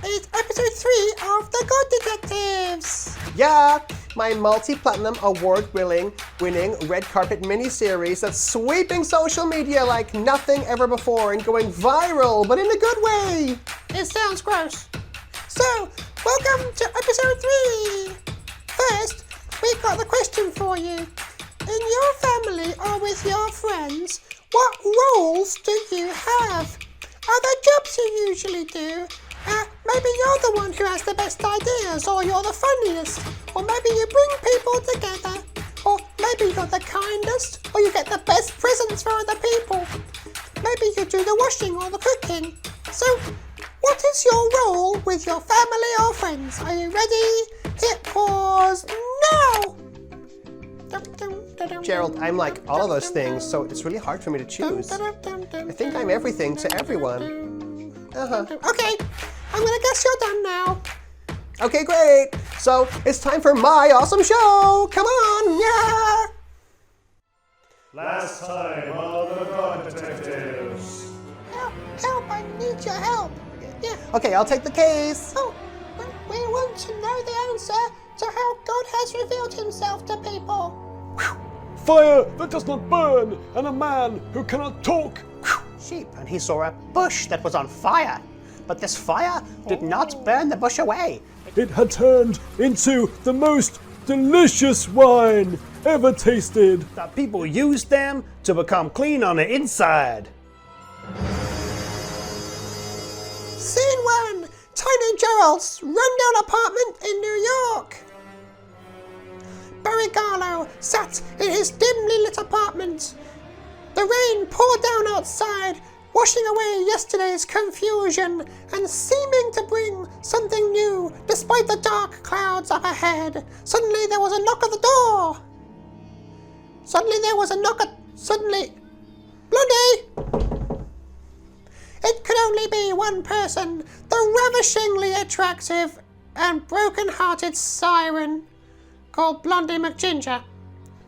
is episode 3 of The God Detectives. Yeah, my multi-platinum award-winning red carpet miniseries that's sweeping social media like nothing ever before and going viral, but in a good way. It sounds gross. So, welcome to episode 3. First, we've got the question for you. In your family or with your friends, what roles do you have? Are there jobs you usually do? Maybe you're the one who has the best ideas, or you're the funniest, or maybe you bring people together, or maybe you're the kindest, or you get the best presents for other people. Maybe you do the washing or the cooking. So, what is your role with your family or friends? Are you ready? Hit pause now! Gerald, I'm like all of those things, so it's really hard for me to choose. I think I'm everything to everyone. Okay, I'm gonna guess you're done now. Okay, great. So it's time for my awesome show. Come on, yeah! Last time on The God Detectives. Help, I need your help. Yeah. Okay, I'll take the case. Oh, we want to know the answer to how God has revealed himself to people. Fire that does not burn, and a man who cannot talk. Sheep, and he saw a bush that was on fire. But this fire did not burn the bush away. It had turned into the most delicious wine ever tasted. The people used them to become clean on the inside. Scene 1. Tiny Gerald's rundown apartment in New York. Barry Garlow sat in his dimly lit apartment. The rain poured down outside, washing away yesterday's confusion and seeming to bring something new despite the dark clouds up ahead. Suddenly there was a knock at the door. Blondie! It could only be one person, the ravishingly attractive and broken-hearted siren called Blondie McGinger.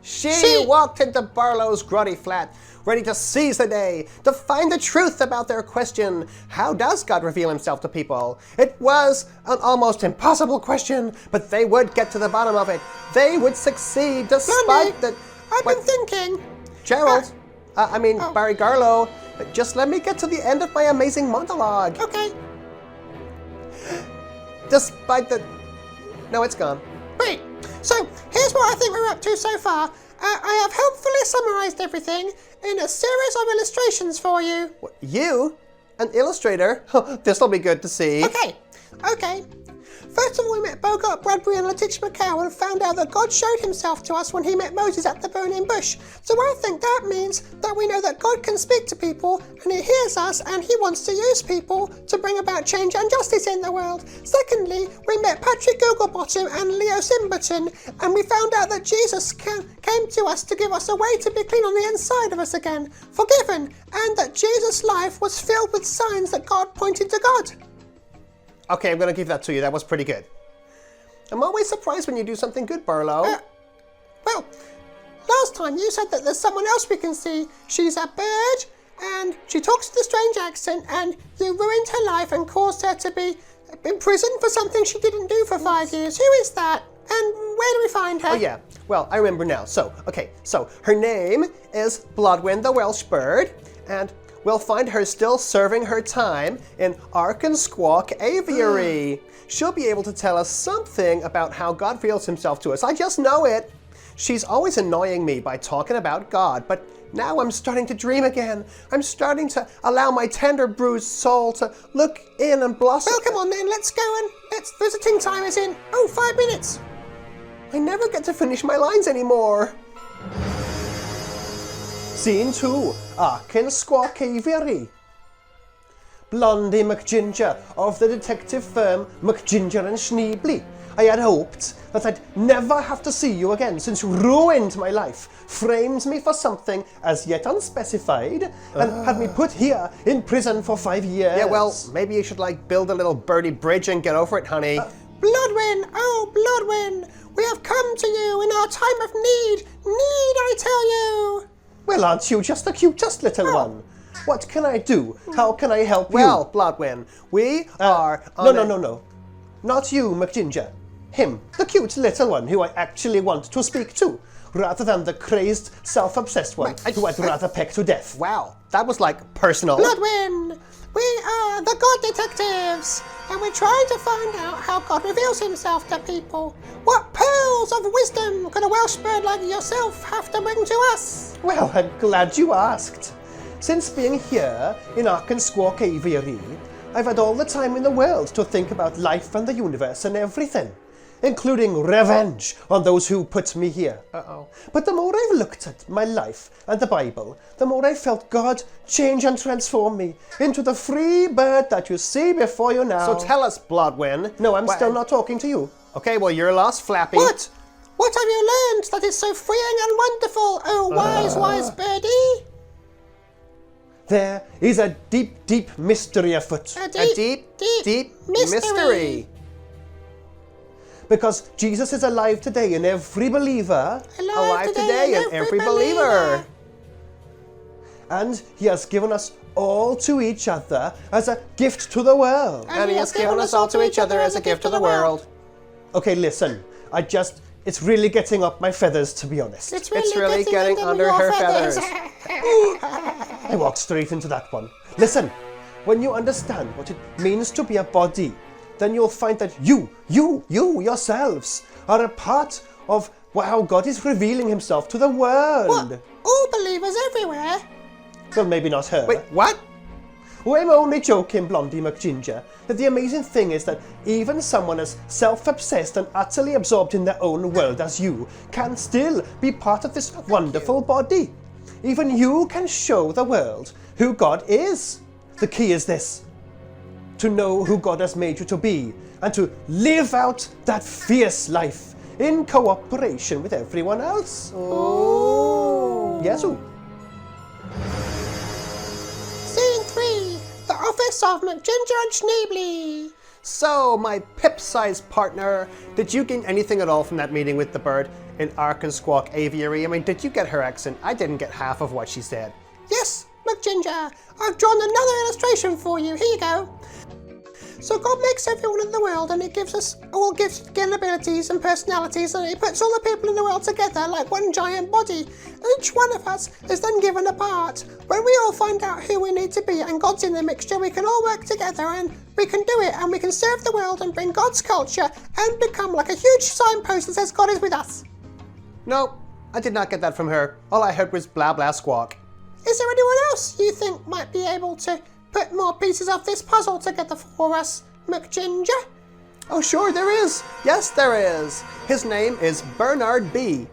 She walked into Barlow's grotty flat, ready to seize the day, to find the truth about their question, how does God reveal himself to people? It was an almost impossible question, but they would get to the bottom of it. They would succeed despite Blondie, I've been thinking. Gerald, Barry Garlow, just let me get to the end of my amazing monologue. Okay. Despite the... No, it's gone. Great. So, here's what I think we're up to so far. I have helpfully summarised everything in a series of illustrations for you. You? An illustrator? This'll be good to see. Okay. First of all, we met Bogart Bradbury and Letitia McCow and found out that God showed himself to us when he met Moses at the burning bush. So I think that means that we know that God can speak to people and he hears us and he wants to use people to bring about change and justice in the world. Secondly, we met Patrick Googlebottom and Leo Simberton and we found out that Jesus came to us to give us a way to be clean on the inside of us again, forgiven, and that Jesus' life was filled with signs that God pointed to God. Okay, I'm going to give that to you. That was pretty good. I'm always surprised when you do something good, Barlow. Well, last time you said that there's someone else we can see. She's a bird, and she talks with a strange accent, and you ruined her life and caused her to be imprisoned for something she didn't do for 5 years. Who is that? And where do we find her? Oh, yeah. Well, I remember now. So her name is Blodwen the Welsh Bird, and we'll find her still serving her time in Arkensquawk Aviary. She'll be able to tell us something about how God reveals himself to us. I just know it. She's always annoying me by talking about God, but now I'm starting to dream again. I'm starting to allow my tender, bruised soul to look in and blossom. Well, come on then, let's go and visiting time is in, 5 minutes. I never get to finish my lines anymore. Scene 2, Arkensquawk Aviary. Blondie McGinger of the detective firm McGinger and Schneebly. I had hoped that I'd never have to see you again since you ruined my life, framed me for something as yet unspecified, and had me put here in prison for 5 years. Yeah, well, maybe you should build a little birdie bridge and get over it, honey. Blodwen, Blodwen, we have come to you in our time of need, I tell you. Well, aren't you just the cutest little one? What can I do? How can I help you? Well, Blodwen, we are No. Not you, McGinger. Him, the cute little one who I actually want to speak to, rather than the crazed, self-obsessed one who I'd rather peck to death. Wow, that was like personal. Blodwen, we are the God Detectives, and we're trying to find out how God reveals himself to people. What pearls of wisdom could a Welsh bird like yourself have to bring to us? Well, I'm glad you asked. Since being here in Arkensquawk Aviary, I've had all the time in the world to think about life and the universe and everything, including revenge on those who put me here. But the more I've looked at my life and the Bible, the more I felt God change and transform me into the free bird that you see before you now. So tell us, Blodwen. No, I'm still not talking to you. Okay, well, you're lost, Flappy. What? What have you learned that is so freeing and wonderful, oh wise birdie? There is a deep, deep mystery afoot. A A deep mystery. Because Jesus is alive today in every believer. Alive today in every believer. And he has given us all to each other as a gift to the world. And he has given us all to each other as a gift to the world. Okay, listen. It's really getting up my feathers, to be honest. It's really getting under her feathers. I walked straight into that one. Listen, when you understand what it means to be a body, then you'll find that you yourselves are a part of how God is revealing himself to the world. What? All believers everywhere? Well, maybe not her. Wait, what? Oh, I'm only joking, Blondie McGinger. But the amazing thing is that even someone as self-obsessed and utterly absorbed in their own world as you can still be part of this wonderful body. Even you can show the world who God is. The key is this: to know who God has made you to be and to live out that fierce life in cooperation with everyone else. Oh. Yes, ooh. Scene 3, the office of McGinger and Schneebly. So, my pip-sized partner, did you gain anything at all from that meeting with the bird in Arkensquawk Aviary? I mean, did you get her accent? I didn't get half of what she said. Yes, McGinger, I've drawn another illustration for you. Here you go. So God makes everyone in the world, and he gives us all gifts, abilities and personalities, and he puts all the people in the world together like one giant body. Each one of us is then given a part. When we all find out who we need to be and God's in the mixture, we can all work together and we can do it, and we can serve the world and bring God's culture and become like a huge signpost that says God is with us. No, I did not get that from her. All I heard was blah blah squawk. Is there anyone else you think might be able to put more pieces of this puzzle together for us, McGinger? Oh, sure, there is. Yes, there is. His name is Bernard B.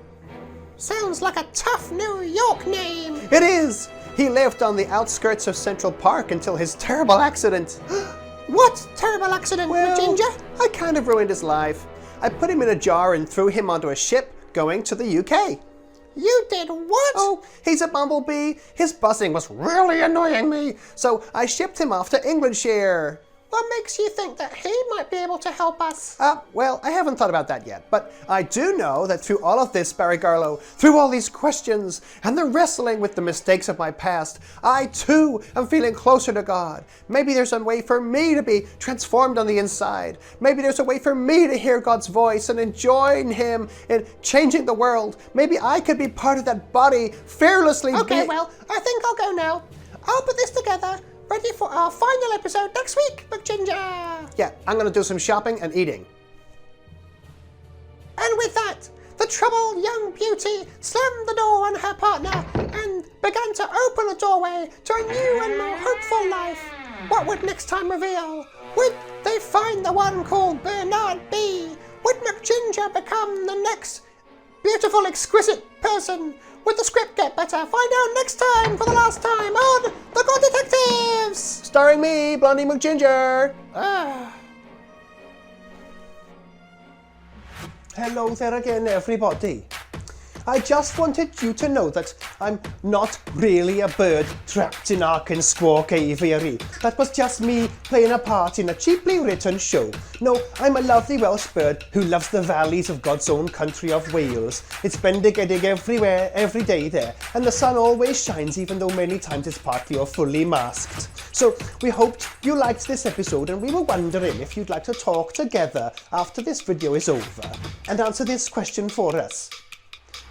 Sounds like a tough New York name. It is. He lived on the outskirts of Central Park until his terrible accident. What terrible accident, McGinger? I kind of ruined his life. I put him in a jar and threw him onto a ship going to the UK. You did what? Oh, he's a bumblebee. His buzzing was really annoying me, so I shipped him off to Englandshire. What makes you think that he might be able to help us? Well, I haven't thought about that yet, but I do know that through all of this, Barry Garlow, through all these questions and the wrestling with the mistakes of my past, I too am feeling closer to God. Maybe there's a way for me to be transformed on the inside. Maybe there's a way for me to hear God's voice and join him in changing the world. Maybe I could be part of that body fearlessly. Okay, well, I think I'll go now. I'll put this together, ready for our final episode next week, McGinger. Yeah, I'm going to do some shopping and eating. And with that, the troubled young beauty slammed the door on her partner and began to open a doorway to a new and more hopeful life. What would next time reveal? Would they find the one called Bernard B? Would McGinger become the next beautiful, exquisite person? Would the script get better? Find out next time for the last time on The God Detectives! Starring me, Blondie McGinger. Hello there again, everybody. I just wanted you to know that I'm not really a bird trapped in Arkensquawk Aviary. That was just me playing a part in a cheaply written show. No, I'm a lovely Welsh bird who loves the valleys of God's own country of Wales. It's bendigedig everywhere, every day there, and the sun always shines even though many times it's partly or fully masked. So we hoped you liked this episode, and we were wondering if you'd like to talk together after this video is over and answer this question for us.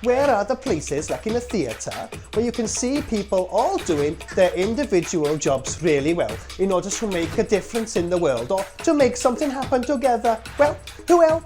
Where are the places, like in a theatre, where you can see people all doing their individual jobs really well in order to make a difference in the world or to make something happen together? Well, who else?